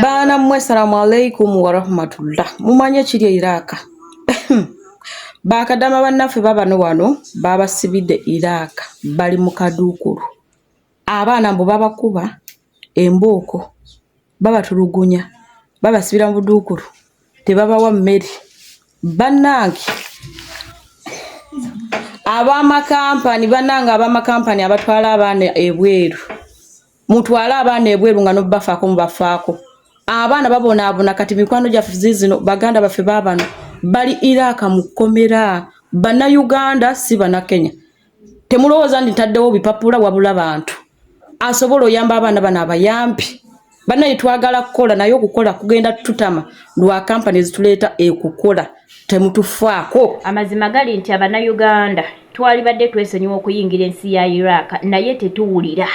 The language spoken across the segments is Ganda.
Bana mmwe assalamu alaikum warahmatullah. Mumanye kiri Iraq. Bakadama bannaffe babano wano babasibidde Iraq bali mu kaduukulu. Abaana mbu babakuba embooko babatulugunya babasibira mu buduukulu tebabawa mmere. Bannange ab'amakampani abatwala abaana ebweru mutwala abaana ebweru nga nobafaako mubafaako. Abaana babonaabona kati mikwano gyaffe zizino baganda baffe baabano bali Iraq mu kkomera. Bannayuganda si Bannakenya. Temulowooza nti ntaddewo bipapula wabula bantu asobola oyamba abaana bano abayambi. Bannaye twagala kukola naye okukola kugenda tutama lwa kampani zituleeta ekukola temutufaako. Amazima gali nti Abannayuganda twalibadde twesenyiwa okuyingira ensi ya Iraq naye tetuwulira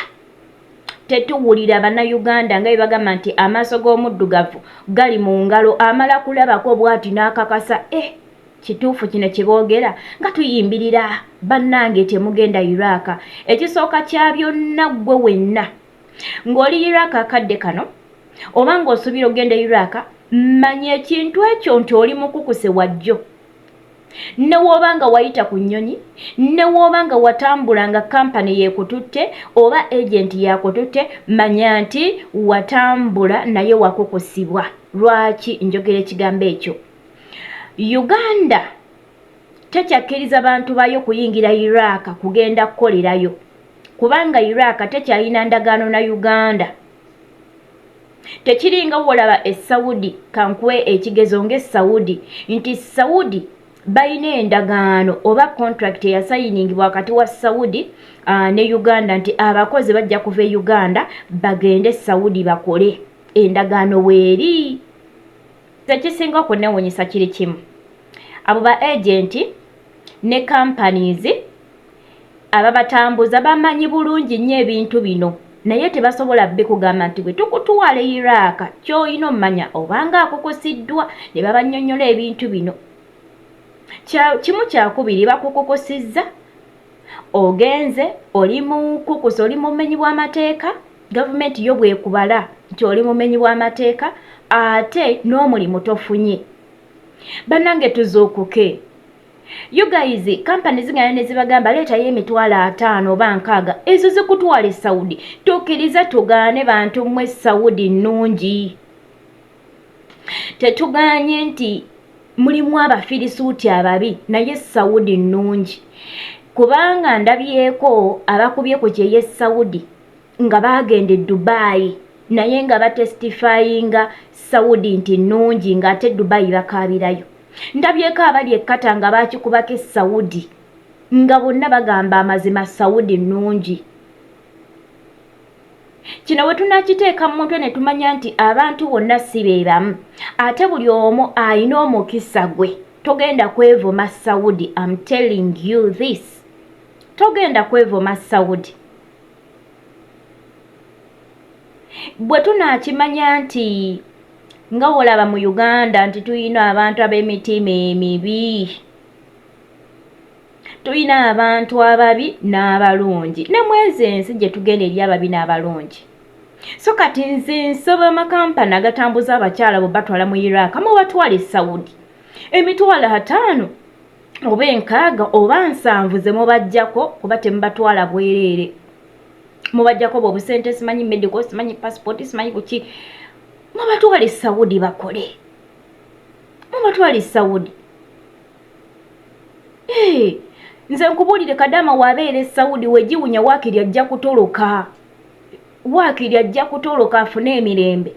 Bannayuganda nga bagamba nti amaaso g'omuddugavu gali mu ngalo amala kulabako bw'ati n'akakasa kituufu kino kiboogera nga tuyimbirira. Bannange temugenda Iraq. Ekisooka kya byonna gwe wenna ng'oli Iraq akadde kano oba ng'osuubira ogenda Iraq manya ekintu ekyo nti oli mukukuse wajjo. Ne w'obanga wayita ku nnyonyi, ne w'obanga watambulanga kampani yeekututte oba agenti yakututte, manya nti watambula naye wakukusibwa. Lwaki njogera ekigambo ekyo? Uganda tekyakkiriza bantu bayo kuyingira Iraq kugenda kukolerayo kubanga Iraq tekyalina ndagaano na Uganda. Tekiringa wolaba Saudi kankuwe ekigezo ng'Saudi nti Saudi bayina endagaano oba contract eyasayiningibwa wakati wa Saudi ne Uganda nti abakozi bajja kuva e Uganda bagende Saudi bakole. Endagaano weeri. Tekisinga okuneewuunyisa kiri kimu. Abo ba agenti ne companies ababatambuza bamanyi bulungi nnyo ebintu bino naye tebasobola kugamba nti bwe tukutwala Iraq ky'olina omanya obanga akukusiddwa ne babannyonnyola ebintu bino. Kimu kyakubiri bakukukusizza ogenze oli mukukusa oli mumenyi bw'amateeka gavumenti yo bwekubala nti oli mumenyi bw'amateeka ate n'omulimu tofunye. Bannange tuzuukuke. You guys, kampani zingana ne zibagamba leetayo emitwalo 5 oba 6 ezo zikutwala Saudi. Tukkiriza tugaane bantu mmwe Saudi nnungi. Tetuganye nti mulimu abafirisuuti ababi naye Saudi nnungi. Kubanga ndabyeko abakubye ku kyeye Saudi nga bagende Dubai naye nga batestifyinga Saudi nti nnungi ng'ate Dubai bakaabirayo. Ndabyeko abali ekkata nga bakikubako Saudi nga bonna bagamba amazima Saudi nnungi. Kino bwe tunakiteeka mu mutwe ne tumanya nti abantu bonna si be bamu ate buli omu alina omukisa gwe. Togenda kwevuma Saudi. I'm telling you this. Togenda kwevuma Saudi. Bwe tunakimanya nti nga wolaba mu Uganda nti tuyina abantu ab'emitima emibi, tuyina abantu ababi n'abalungi, ne mwezi ensi gye tugenda eri ababi n'abalungi. So kati nze nsaba amakampani agatambuza abakyala bo batwala mu Iraq mubatwale Saudi emitwalo 5 oba 6 oba 7 ze mubajjako kuba temubatwala bwereere. Mubajjako bw'obusente simanyi medical simanyi passport simanyi kuki. Mubatwale Saudi bakole. Mubatwale Saudi. Nze nkubuulire kadama wabeere Saudi wegiwunya waakiri ajja kutoloka. Waakiri ajja kutoloka afune emirembe.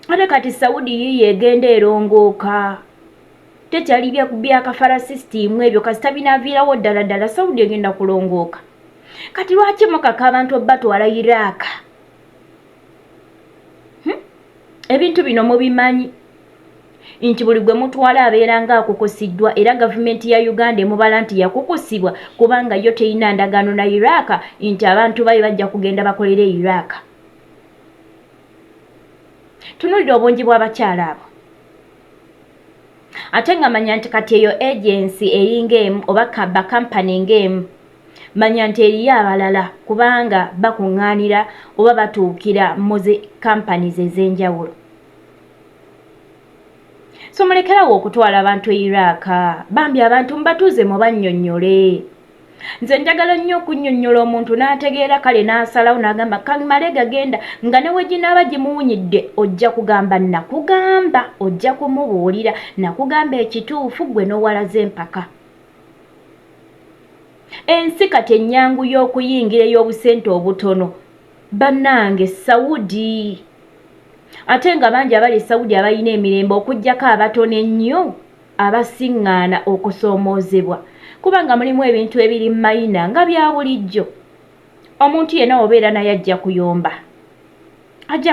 Ate kati Saudi yiye egenda erongooka. Tekyali byakafara system ebyo kasita binaaviirawo ddala Saudi egenda kulongooka. Kati lwaki mukaka abantu batwala Iraq? Ebintu bino mubimanyi nti buli gwe mutwala abeera nga akukusiddwa era gavumenti ya Uganda emubala nti yakukusibwa kubanga yo teyina ndagaano na Iraq nti abantu bayo bajja kugenda bakolere Iraq. Tunuulira obungi bw'abakyala abo. Ate nga manya nti kati eyo agency eringa emu oba kampani ng'emu manya nti eriyo abalala kubanga bakuŋŋaanira oba batuukira mu zi companies ez'enjawulo. So mulekerawo okutwala abantu e Iraq, bambi abantu mbatuuze mu bannyonnyole. Nze njagala nnyo okunnyonnyola omuntu n'ategeera kale n'asalawo n'agamba kamale gagenda nga ne we ginaaba gimuwunyidde ojja kugamba nakugamba, ojja kumubuulira nakugamba ekituufu gwe n'owalaze empaka. Ensi kati ennyangu y'okuyingira ey'obusente obutono bannange Saudi. Ate nga bangi abali Saudi abalina emirembe okuggyako abatono ennyo abasiŋŋaana okusoomoozebwa kubanga mulimu ebintu ebiri mayina nga bya bulijjo. Omuntu yenna obeera naye ajja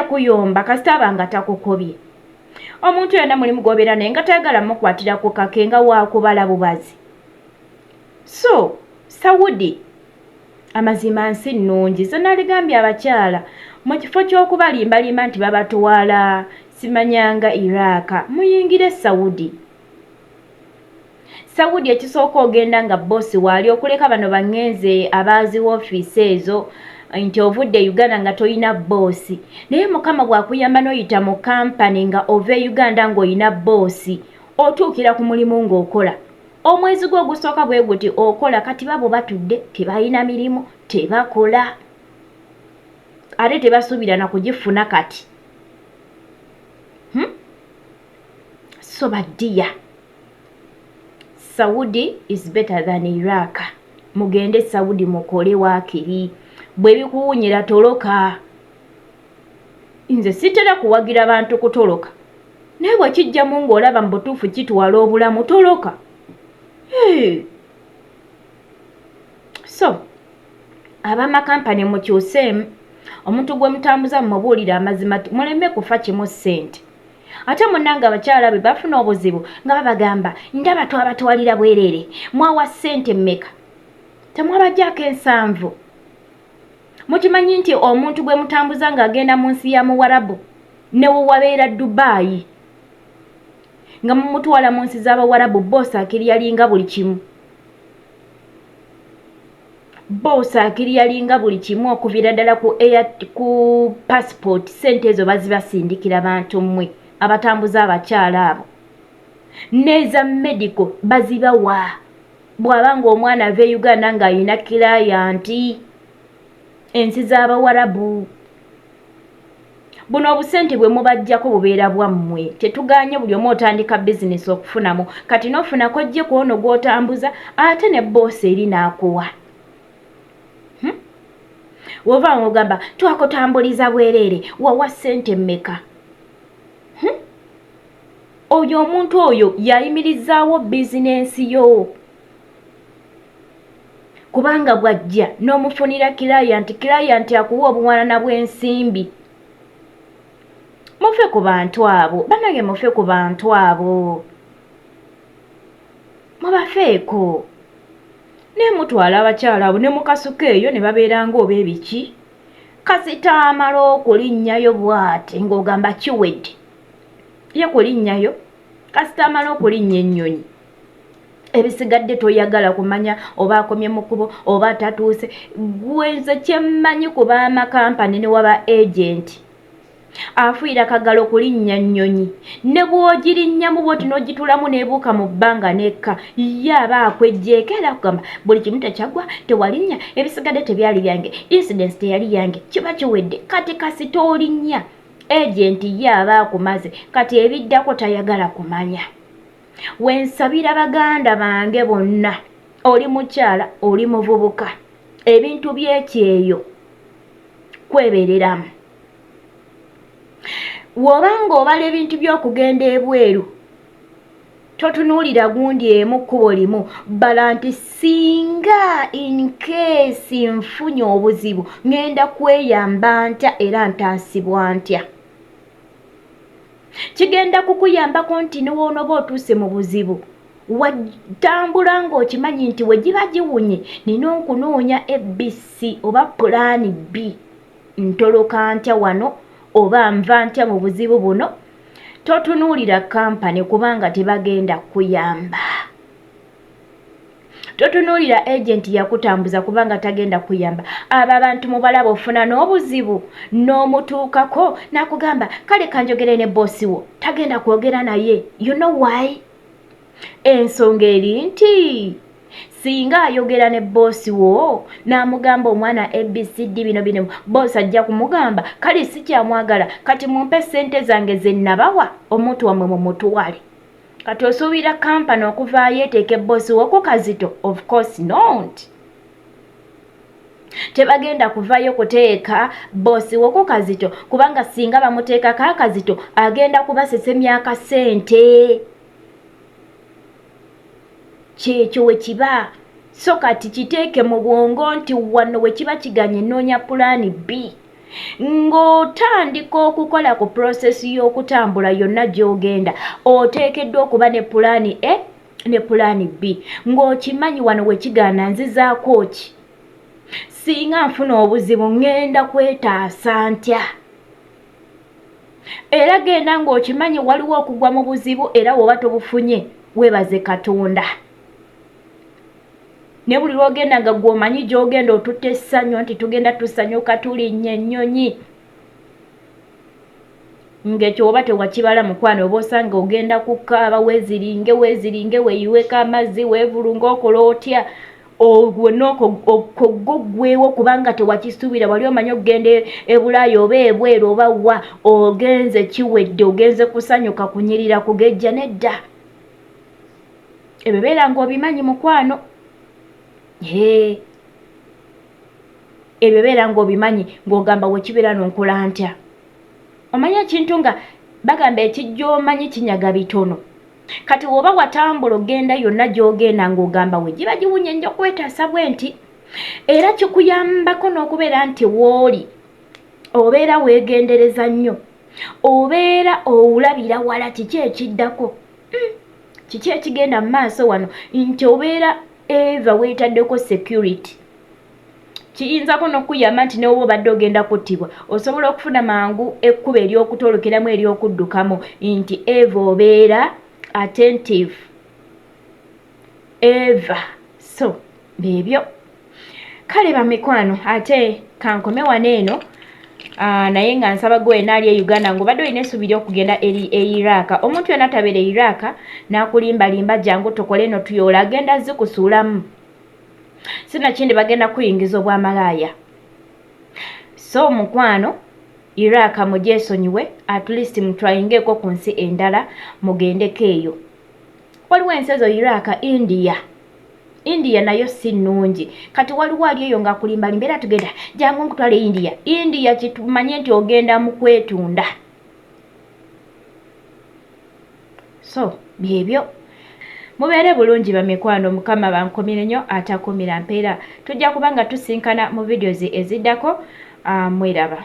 kuyomba kasita aba nga takukobye. Omuntu yenna mulimu gw'obeera naye nga tayagala mukwatira ku kake nga waakubala bubazi. So Saudi amazima nsi nnungi. So naligambye abakyala mu kifo ky'okubalimbalimba nti babatwala simanyanga Iraq, muyingire Saudi. Saudi ekisooka ogenda nga bossi waali okuleka bano bangenze abaazi woofiisi ezo nti ovudde Uganda nga toyina bossi. Naye Mukama bw'akuyamba n'oyita mu kampani nga ova Uganda ng'oyina bossi, otuukira ku mulimu ng'okola. Omwezi gwo ogusooka bwe guti okola, kati babo batudde tebalina mirimu tebakola. Ate tebasuubira na kugifuna kati. So baddiya, Saudi is better than Iraq. Mugende Saudi mukole waakiri. Bwe bikuwunyira toloka. Nze sitera kuwagira bantu kutoloka. Naye bwe kijjamu ng'olaba mu butuufu kitwala obulamu toloka. So ab'amakampani mukyuseemu. Omuntu gwe mutambuza mumubuulira amazima muleme kufa kimu ssente. Ate munnanga abakyala be bafuna obuzibu nga babagamba ndaba twabatwalira bwereere, mwawa ssente mmeka? Temwabaggyako ensanvu. Mukimanyi nti omuntu gwe mutambuza ng'agenda mu nsi ya Muwarabu ne wabeera Dubai nga mumutwala mu nsi z'Abawarabu boosi akiryalinga buli kimu. Boosi akiryalinga buli kimu okuviira ddala ku passport. Ssente ezo bazibasindikira bantu mmwe abatambuza abakyala abo. Neza medical bazibawa. Bw'abanga omwana ava e Uganda ng'ayina kilayanti ensi z'Abawarabu. Buno obusente bwe mubajjako bubeera bwammwe. Tetuganye buli omu otandika bizinesi okufunamu. Kati n'ofunako gye ku ono gw'otambuza ate ne boosi eri n'akuwa. Wova ng'ogamba twakutambuliza bwereere wawa ssente mmeka? Oyo omuntu oyo yayimirizaawo bizinensi yo. Kubanga bw'ajja n'omufunira kilayanti akuwa obuwanana bw'ensimbi. Mufe ku bantu abo. Bannange mufe ku bantu abo. Mubafeeko. Ne mutwala abakyala abo ne mukasuka eyo ne babeera ng'oba ebiki. Kasita amala okulinnyayo bw'ati ng'ogamba kiwedde. Ye kulinnyayo. Kasita amala okulinnya ennyonyi. Ebisigadde toyagala kumanya oba akomye mu kkubo oba atatuuse. Gwenze kyemmanyi ku b'amakampani ne waba agenti. Afuira kagalo kulinnya nnyonyi. Ne bw'ogirinnyamu bw'oti n'ogitulamu n'ebuuka mu bbanga n'ekka. Ye aba akwejjeeko era kugamba buli kimu tekyaggwa tewalinnya ebisigadde tebyali byange. Incidence teyali yange. Kiba kiwedde. Kati kasita olinnya. Agenti ye aba akumaze. Kati ebiddako tayagala kumanya. Wensabira baganda bange bonna. Oli mukyala, oli muvubuka. Ebintu by'ekyeyo kwebereramu. Wobanga obala ebintu by'okugenda ebweru totunuulira gundi emu kkubo limu. Bala nti singa in case nfunye obuzibu ngenda kweyamba ntya era ntansibwa ntya. Kigenda kukuyambako nti newoonoba otuuse mu buzibu watambula ng'okimanyi nti we giba giwunye nina okunoonya ABC oba pulaani B. Ntoloka ntya wano oba nva ntya mu buzibu buno. Totunuulira kampani kubanga tebagenda kuyamba. totunuulira agenti yakutambuza kubanga tagenda kuyamba. Abo abantu mubalaba ofuna n'obuzibu n'omutuukako n'akugamba kale kanjogere ne bossi wo tagenda kwogera naye. You know why? Ensonga eri nti singa ayogera ne bossi wo n'amugamba omwana ABCD bino bossi ajja kumugamba kale si kyamwagala kati mumpe ssente zange ze nabawa omuntu wamwe mu mutuwale. Kati osuubira kampani okuvaayo eteeke bossi wo ku Kazito? Of course not. Tebagenda kuvaayo kuteeka bossi wo ku Kazito kubanga singa bamuteekako akazito agenda kubasesemya akasente. Kyekyo we kiba. So kati kiteeke mu bwongo nti wano we kiba kiganye nnoonya pulaani B. Ng'otandika okukola ku prosesi y'okutambula yonna gy'ogenda oteekeddwa okuba ne pulaani A ne pulaani B. Ng'okimanyi wano we kigaana nzizaako ki? Singa nfuna obuzibu ngenda kwetaasa ntya? Era genda ng'okimanyi waliwo okugwa mu buzibu era woba tobufunye weebaze Katonda. Ne buli lw'ogenda nga gw'omanyi gy'ogenda otutte essanyu nti tugenda tusanyuka tulinnye ennyonyi. Ng'ekyo oba tewakibala mukwano oba osanga ogenda kukaaba weeziringe weeyiweko amazzi weevulunga okola otya ogwewo kubanga tewakisuubira wali omanyi okugenda ebulaaya oba ebweru oba wa ogenze kiwedde ogenze kusanyuka kunyirira kugejja nedda. Ebyo beera ng'obimanyi mukwano. Ebyo beera ng'obimanyi ng'ogamba wekibeera n'onkola ntya. Omanyi ekintu nga bagamba ekijja omanyi kinyaga bitono. Kati woba watambula ogenda yonna gy'ogenda ng'ogamba we giba giwunye nnyo okwetaasa bwe nti. Era kikuyambako n'okubeera nti wooli obeera weegendereza nnyo. Obeera owulabira wala kiki ekiddako. Kiki ekigenda mu maaso wano nti obeera eva weetaddeko security. Kiyinzako n'okuyamba nti newoba obadde ogenda kuttibwa osobola okufuna mangu ekkuba ery'okutolokeramu ery'okuddukamu nti eva obeera attentive. Eva. So beebyo. Kale bamikwano ate kankome wano eno naye nga nsaba gwe naali e Uganda ng'obadde olina essuubi ly'okugenda eri Iraq. Omuntu yonna tabeera e Iraq n'akulimbalimba jangu tokole eno tuyoola agenda zikusuulamu. Sinakindi bagenda kuyingiza obwamalaaya. So mukwano Iraq mugyesonyiwe at least mutwayingeeko ku nsi endala mugendeko eyo. Waliwo ensi ezo Iraq, India nayo si nnungi. Kati waliwo ali eyo ng'akulimbalimba era tugenda jangu nkutwale India kitumanye nti ogenda mu kwetunda. So byebyo. Mubeere bulungi bamikwano Mukama bankomire nnyo atakumira mpeera. Tujja kubanga tusinkana mu videos eziddako. Mweraba.